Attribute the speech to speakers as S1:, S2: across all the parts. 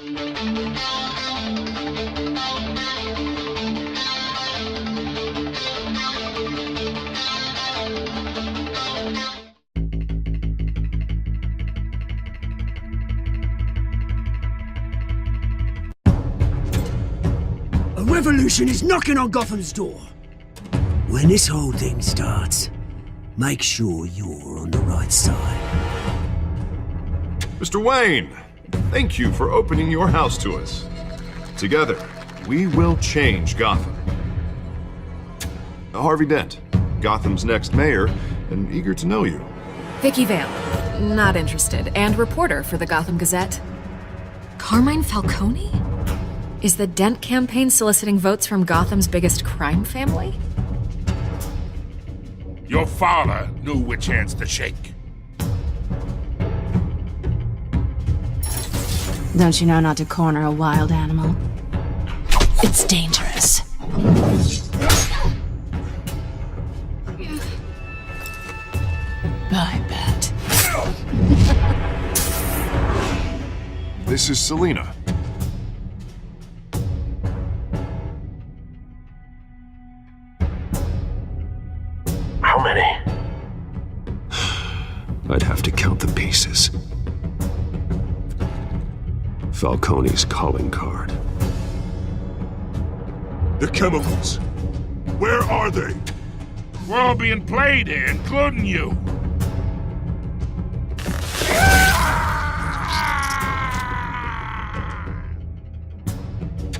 S1: A revolution is knocking on Gotham's door. When this whole thing starts, make sure you're on the right side.
S2: Mr. Wayne, thank you for opening your house to us. Together, we will change Gotham. Harvey Dent, Gotham's next mayor, and eager to know you.
S3: Vicky Vale, not interested, and reporter for the Gotham Gazette. Carmine Falcone? Is the Dent campaign soliciting votes from Gotham's biggest crime family?
S4: Your father knew which hands to shake.
S5: Don't you know not to corner a wild animal? It's dangerous. I bet.
S2: This is Selina.
S6: How many? I'd have to count the pieces. Falcone's calling card.
S4: The chemicals. Where are they? We're all being played here, including you.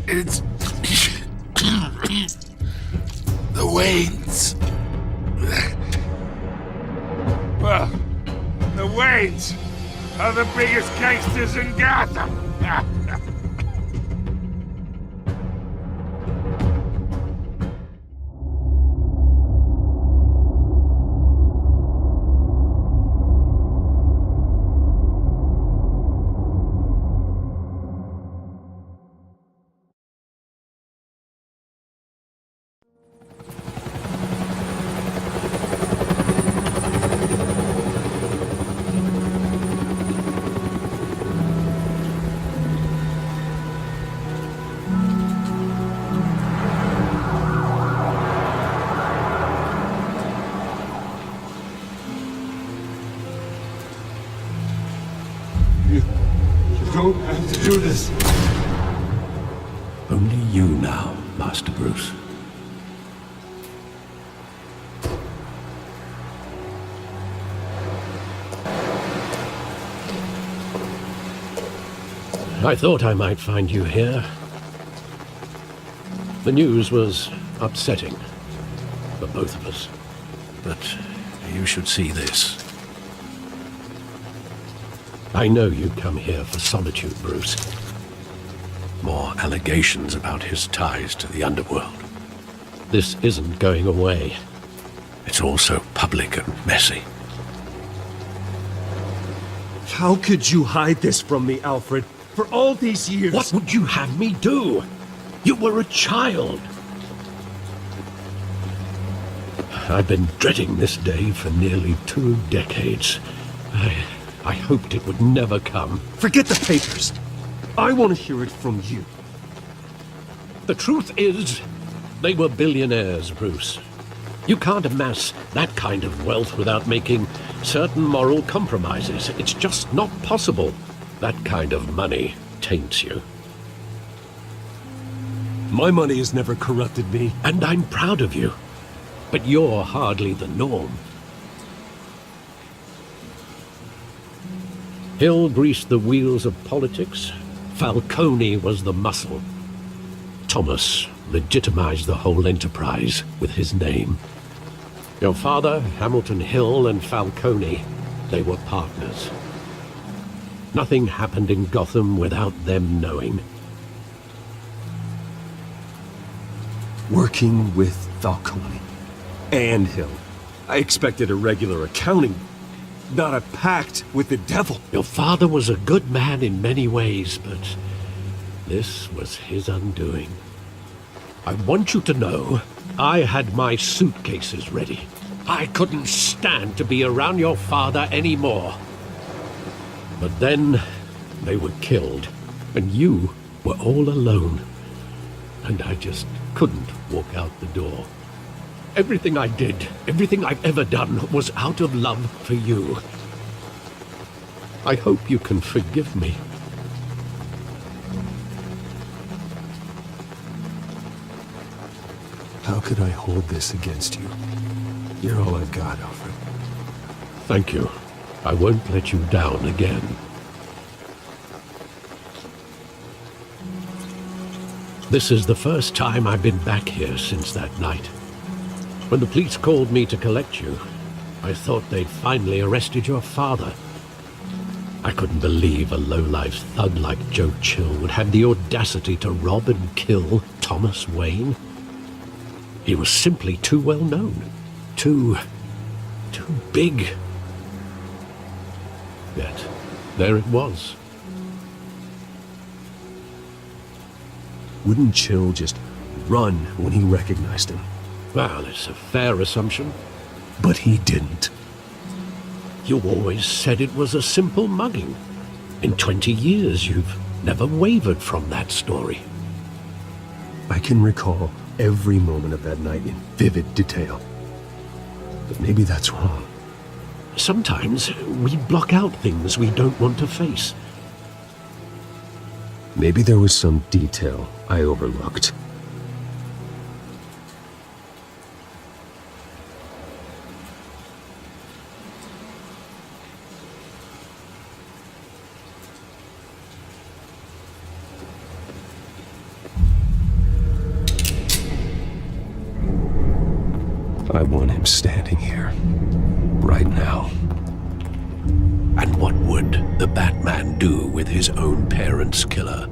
S4: It's... the Waynes. Well, the Waynes are the biggest gangsters in Gotham.
S7: Don't have to do this.
S6: Only you now, Master Bruce.
S8: I thought I might find you here. The news was upsetting for both of us. But you should see this. I know you come here for solitude, Bruce. More allegations about his ties to the underworld. This isn't going away. It's all so public and messy.
S7: How could you hide this from me, Alfred? For all these years...
S8: What would you have me do? You were a child. I've been dreading this day for nearly 2 decades. I hoped it would never come.
S7: Forget the papers. I want to hear it from you.
S8: The truth is, they were billionaires, Bruce. You can't amass that kind of wealth without making certain moral compromises. It's just not possible. That kind of money taints you.
S7: My money has never corrupted me.
S8: And I'm proud of you. But you're hardly the norm. Hill greased the wheels of politics. Falcone was the muscle. Thomas legitimized the whole enterprise with his name. Your father, Hamilton Hill, and Falcone, they were partners. Nothing happened in Gotham without them knowing.
S7: Working with Falcone and Hill. I expected a regular accounting, not a pact with the devil.
S8: Your father was a good man in many ways, but this was his undoing. I want you to know, I had my suitcases ready. I couldn't stand to be around your father anymore. But then, they were killed. And you were all alone. And I just couldn't walk out the door. Everything I did, everything I've ever done, was out of love for you. I hope you can forgive me.
S7: How could I hold this against you? You're all I've got, Alfred.
S8: Thank you. I won't let you down again. This is the first time I've been back here since that night. When the police called me to collect you, I thought they'd finally arrested your father. I couldn't believe a low-life thug like Joe Chill would have the audacity to rob and kill Thomas Wayne. He was simply too well known. Too big. Yet, there it was.
S7: Wouldn't Chill just run when he recognized him?
S8: Well, it's a fair assumption.
S7: But he didn't.
S8: You always said it was a simple mugging. In 20 years, you've never wavered from that story.
S7: I can recall every moment of that night in vivid detail. But maybe that's wrong.
S8: Sometimes we block out things we don't want to face.
S7: Maybe there was some detail I overlooked. I want him standing here, right now.
S8: And what would the Batman do with his own parents' killer?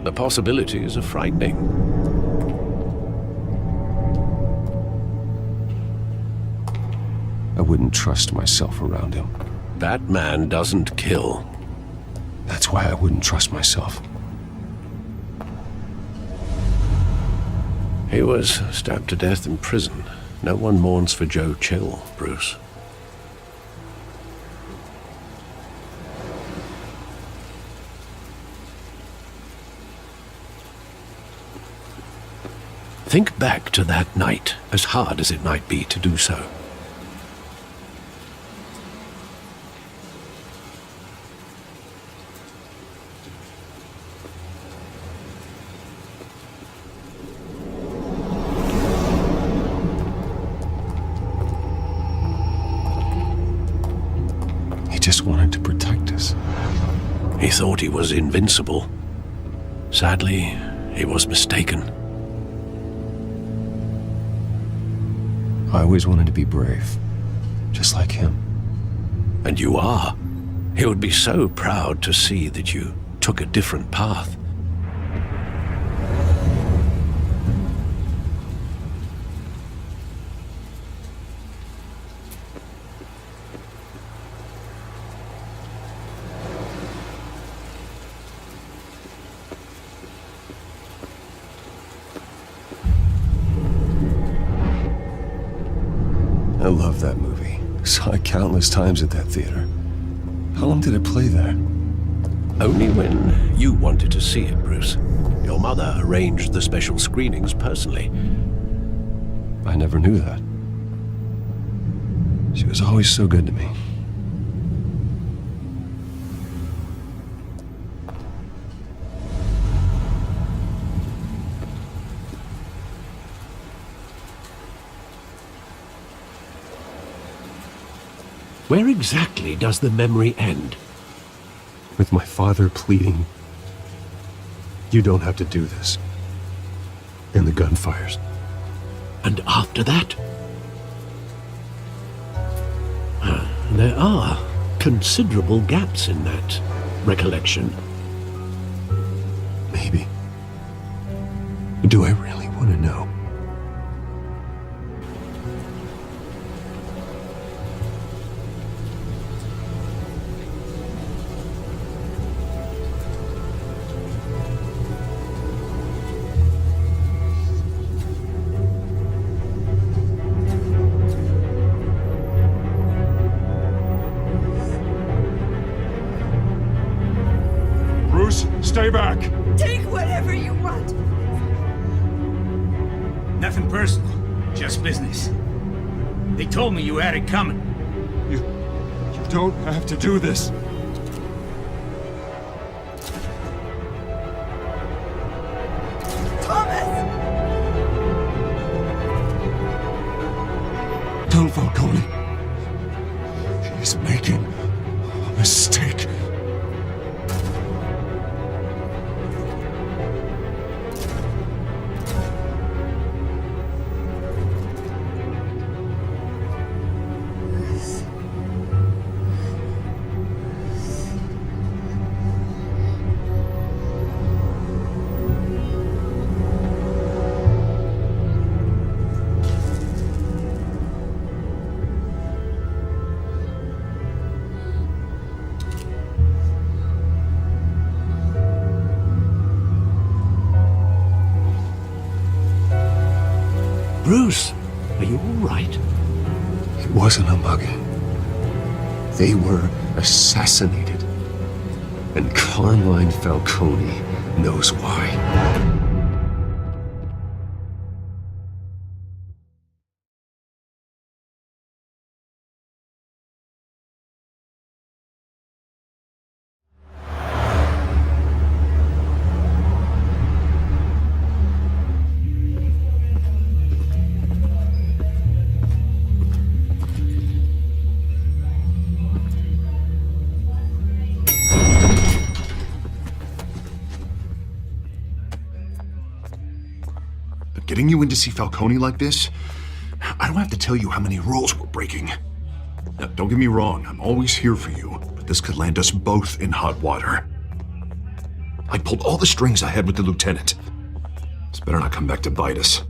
S8: The possibilities are frightening.
S7: I wouldn't trust myself around him.
S8: Batman doesn't kill.
S7: That's why I wouldn't trust myself.
S8: He was stabbed to death in prison. No one mourns for Joe Chill, Bruce. Think back to that night, as hard as it might be to do so.
S7: He just wanted to protect us.
S8: He thought he was invincible. Sadly, he was mistaken.
S7: I always wanted to be brave, just like him.
S8: And you are. He would be so proud to see that you took a different path.
S7: I love that movie. Saw it countless times at that theater. How long did it play there?
S8: Only when you wanted to see it, Bruce. Your mother arranged the special screenings personally.
S7: I never knew that. She was always so good to me.
S8: Where exactly does the memory end?
S7: With my father pleading, "You don't have to do this." And the gun fires.
S8: And after that? There are considerable gaps in that recollection.
S7: Maybe. Do I really want to know?
S4: Stay back!
S9: Take whatever you want.
S10: Nothing personal, just business. They told me you had it coming.
S4: You don't have to do this.
S9: Thomas!
S4: Tell Falcone. He's making a mistake.
S8: Bruce, are you all right?
S6: It wasn't a mugging. They were assassinated. And Carmine Falcone knows why.
S2: Getting you in to see Falcone like this? I don't have to tell you how many rules we're breaking. Now, don't get me wrong, I'm always here for you, but this could land us both in hot water. I pulled all the strings I had with the lieutenant. This better not come back to bite us.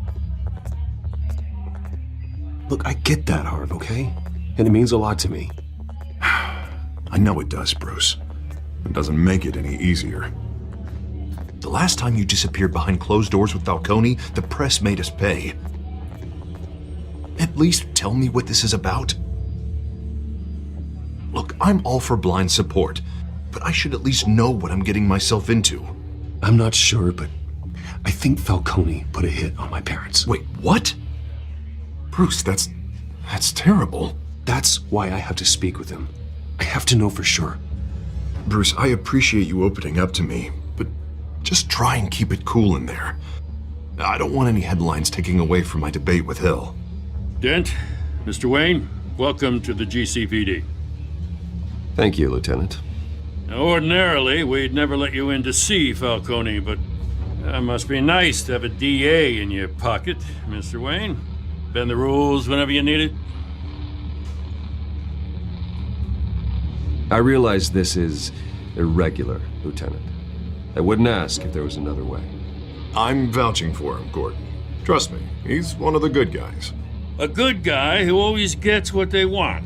S6: Look, I get that, Harv, okay? And it means a lot to me.
S2: I know it does, Bruce. It doesn't make it any easier. The last time you disappeared behind closed doors with Falcone, the press made us pay. At least tell me what this is about. Look, I'm all for blind support, but I should at least know what I'm getting myself into.
S6: I'm not sure, but I think Falcone put a hit on my parents.
S2: Wait, what? Bruce, that's terrible.
S6: That's why I have to speak with him. I have to know for sure.
S2: Bruce, I appreciate you opening up to me, but just try and keep it cool in there. I don't want any headlines taking away from my debate with Hill.
S11: Dent, Mr. Wayne, welcome to the GCPD.
S6: Thank you, Lieutenant.
S11: Now, ordinarily, we'd never let you in to see Falcone, but that must be nice to have a DA in your pocket, Mr. Wayne. Bend the rules whenever you need it.
S6: I realize this is irregular, Lieutenant. I wouldn't ask if there was another way.
S2: I'm vouching for him, Gordon. Trust me, he's one of the good guys.
S11: A good guy who always gets what they want.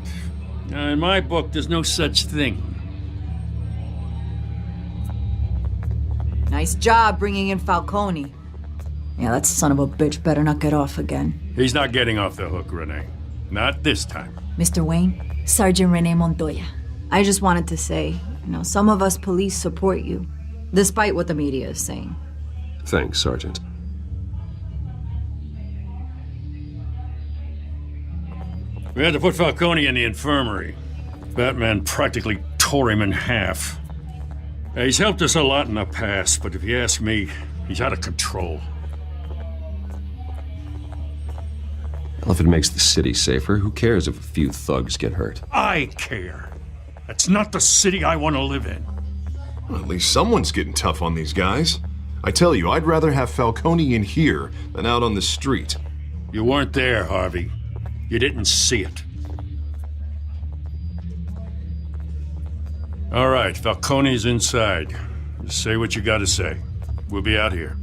S11: Now, in my book, there's no such thing.
S9: Nice job bringing in Falcone. Yeah, that son of a bitch better not get off again.
S11: He's not getting off the hook, Renee. Not this time.
S9: Mr. Wayne, Sergeant Renee Montoya. I just wanted to say, some of us police support you, despite what the media is saying.
S6: Thanks, Sergeant.
S11: We had to put Falcone in the infirmary. Batman practically tore him in half. He's helped us a lot in the past, but if you ask me, he's out of control.
S6: Well, if it makes the city safer, who cares if a few thugs get hurt?
S11: I care. That's not the city I want to live in.
S2: Well, at least someone's getting tough on these guys. I tell you, I'd rather have Falcone in here than out on the street.
S11: You weren't there, Harvey. You didn't see it. All right, Falcone's inside. Just say what you gotta say. We'll be out here.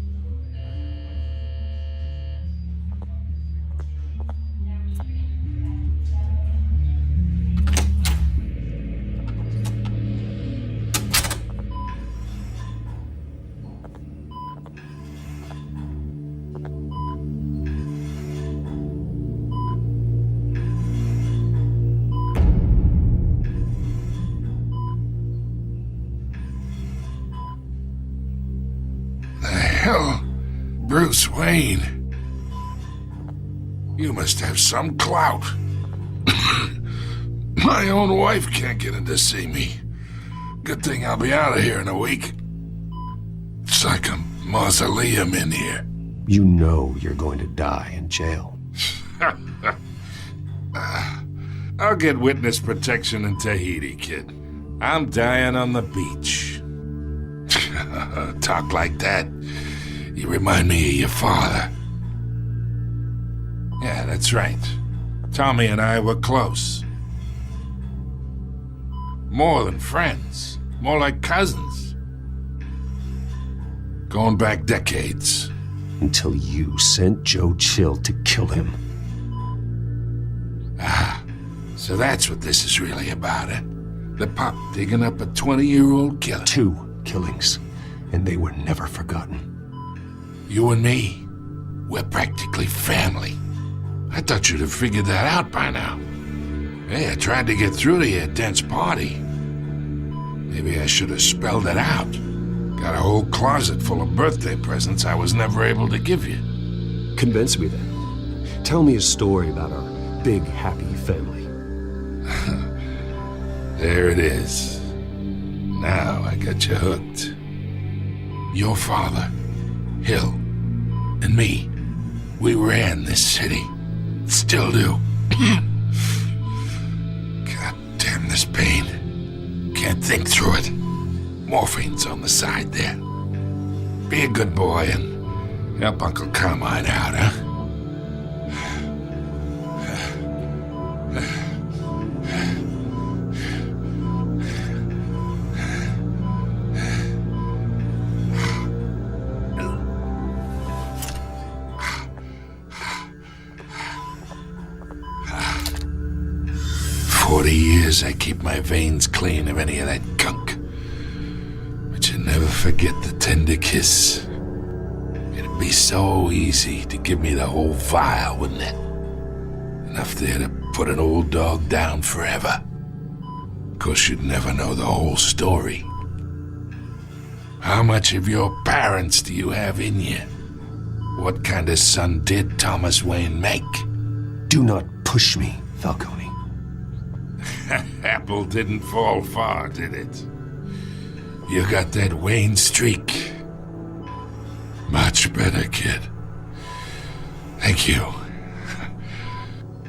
S4: Well, Bruce Wayne. You must have some clout. My own wife can't get in to see me. Good thing I'll be out of here in a week. It's like a mausoleum in here.
S7: You know you're going to die in jail.
S4: I'll get witness protection in Tahiti, kid. I'm dying on the beach. Talk like that. You remind me of your father. Yeah, that's right. Tommy and I were close. More than friends. More like cousins. Going back decades.
S7: Until you sent Joe Chill to kill him.
S4: Ah, so that's what this is really about, eh? The pop digging up a 20-year-old killer.
S7: 2 killings, and they were never forgotten.
S4: You and me, we're practically family. I thought you'd have figured that out by now. Hey, I tried to get through to your dense party. Maybe I should have spelled it out. Got a whole closet full of birthday presents I was never able to give you.
S7: Convince me then. Tell me a story about our big, happy family.
S4: There it is. Now I got you hooked. Your father, Hill, and me, we ran this city. Still do. God damn this pain. Can't think through it. Morphine's on the side there. Be a good boy and help Uncle Carmine out, huh? 40 years I keep my veins clean of any of that gunk. But you never forget the tender kiss. It'd be so easy to give me the whole vial, wouldn't it? Enough there to put an old dog down forever. Of course, you'd never know the whole story. How much of your parents do you have in you? What kind of son did Thomas Wayne make?
S7: Do not push me, Falcone.
S4: Apple didn't fall far, did it? You got that Wayne streak. Much better, kid. Thank you.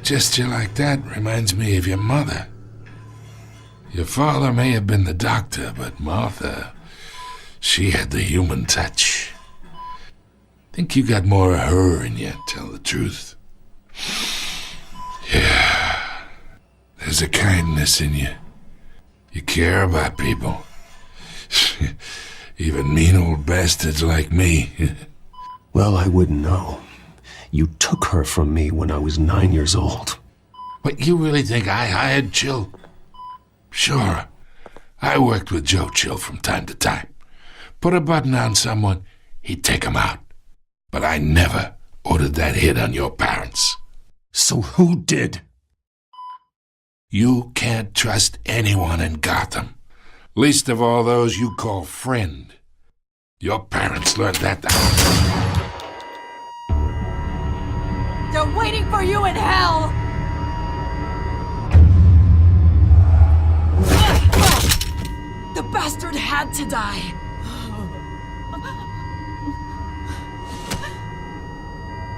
S4: Gesture like that reminds me of your mother. Your father may have been the doctor, but Martha, she had the human touch. Think you got more of her in you, tell the truth. Yeah. There's a kindness in you. You care about people. Even mean old bastards like me.
S7: Well, I wouldn't know. You took her from me when I was 9 years old.
S4: But you really think I hired Chill? Sure. I worked with Joe Chill from time to time. Put a button on someone, he'd take him out. But I never ordered that hit on your parents.
S7: So who did?
S4: You can't trust anyone in Gotham. Least of all those you call friend. Your parents learned that the
S9: They're waiting for you in hell! The bastard had to die.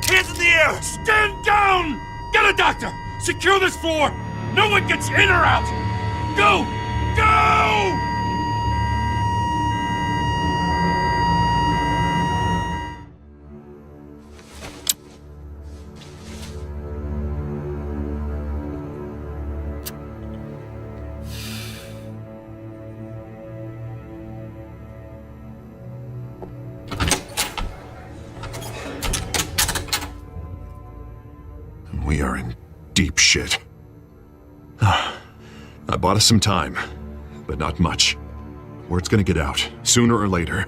S11: Hands in the air! Stand down! Get a doctor! Secure this floor! No one gets in or out! Go! Go!
S2: We are in deep shit. I bought us some time, but not much. Word's gonna get out, sooner or later.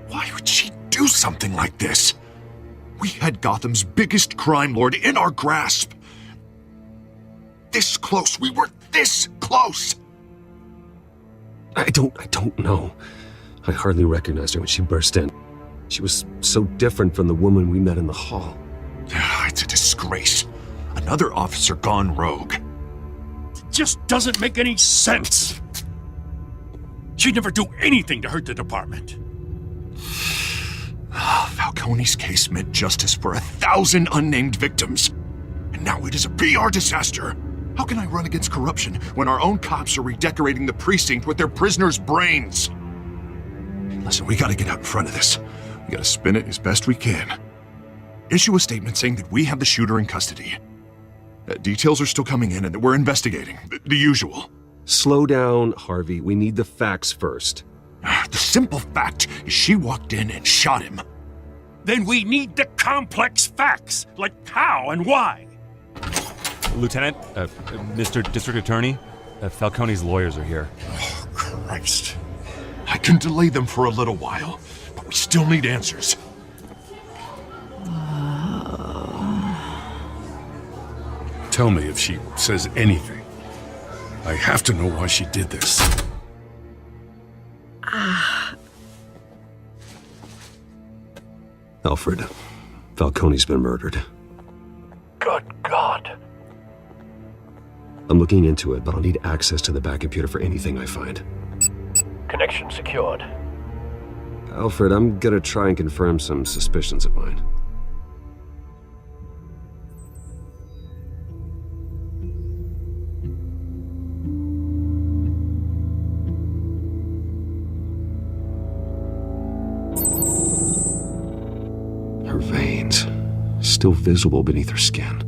S2: Why would she do something like this? We had Gotham's biggest crime lord in our grasp. This close, we were this close!
S7: I don't know. I hardly recognized her when she burst in.
S6: She was so different from the woman we met in the hall.
S2: It's a disgrace. Another officer gone rogue.
S11: It just doesn't make any sense. She'd never do anything to hurt the department.
S2: Falcone's case meant justice for 1,000 unnamed victims. And now it is a PR disaster. How can I run against corruption when our own cops are redecorating the precinct with their prisoners' brains? Listen, we gotta get out in front of this. We gotta spin it as best we can. Issue a statement saying that we have the shooter in custody. Details are still coming in and that we're investigating. The usual.
S6: Slow down, Harvey. We need the facts first.
S2: The simple fact is she walked in and shot him.
S11: Then we need the complex facts, like how and why.
S12: Lieutenant, Mr. District Attorney, Falcone's lawyers are here.
S11: Oh, Christ.
S2: I can delay them for a little while, but we still need answers.
S11: Tell me if she says anything. I have to know why she did this.
S6: Alfred, Falcone's been murdered.
S8: Good God.
S6: I'm looking into it, but I'll need access to the back computer for anything I find.
S8: Connection secured.
S6: Alfred, I'm gonna try and confirm some suspicions of mine. Her veins, still visible beneath her skin.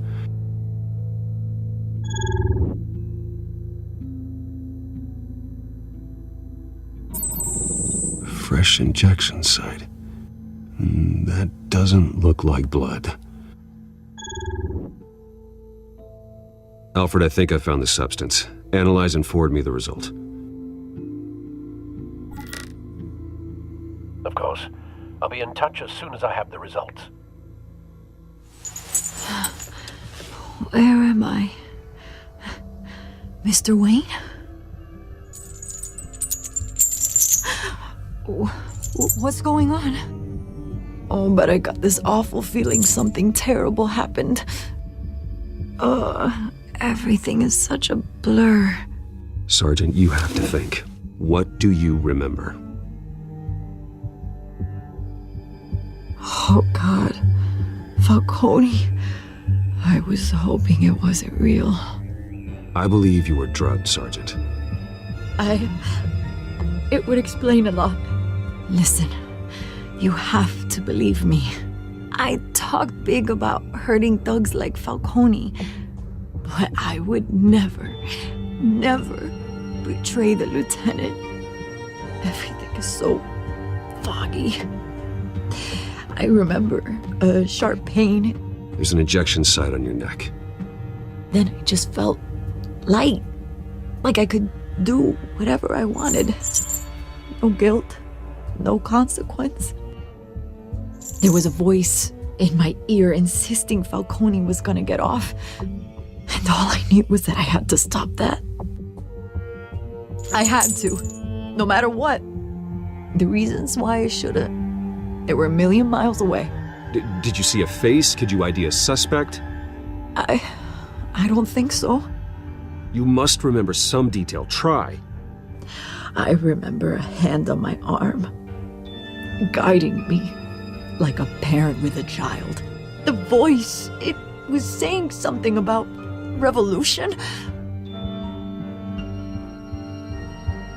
S6: Fresh injection site. That doesn't look like blood. Alfred, I think I found the substance. Analyze and forward me the result.
S8: Of course. I'll be in touch as soon as I have the results.
S9: Where am I? Mr. Wayne? What's going on? Oh, but I got this awful feeling something terrible happened. Everything is such a blur.
S6: Sergeant, you have to think. What do you remember?
S9: Oh, God. Falcone. I was hoping it wasn't real.
S6: I believe you were drugged, Sergeant.
S9: It would explain a lot. Listen, you have to believe me. I talk big about hurting thugs like Falcone, but I would never betray the lieutenant. Everything is so foggy. I remember a sharp pain.
S6: There's an injection site on your neck.
S9: Then I just felt light, like I could do whatever I wanted. No guilt, no consequence. There was a voice in my ear insisting Falcone was gonna get off. And all I knew was that I had to stop that. I had to, no matter what. The reasons why I should've, they were a million miles away.
S6: Did you see a face? Could you ID a suspect?
S9: I don't think so.
S6: You must remember some detail. Try.
S9: I remember a hand on my arm, guiding me like a parent with a child. The voice, it was saying something about revolution.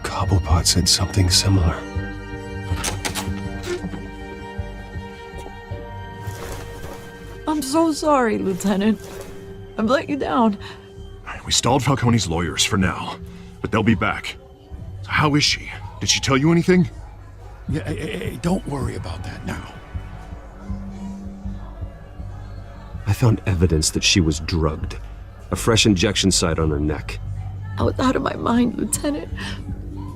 S6: Cobblepot said something similar.
S9: I'm so sorry, Lieutenant. I've let you down.
S2: We stalled Falcone's lawyers for now, but they'll be back. How is she? Did she tell you anything?
S11: Yeah, hey, don't worry about that now.
S6: I found evidence that she was drugged. A fresh injection site on her neck.
S9: I was out of my mind, Lieutenant.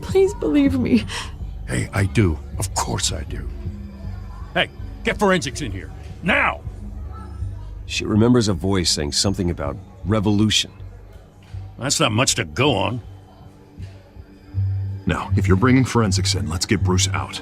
S9: Please believe me.
S11: Hey, I do. Of course I do. Hey, get forensics in here. Now!
S6: She remembers a voice saying something about revolution.
S11: That's not much to go on.
S2: Now, if you're bringing forensics in, let's get Bruce out.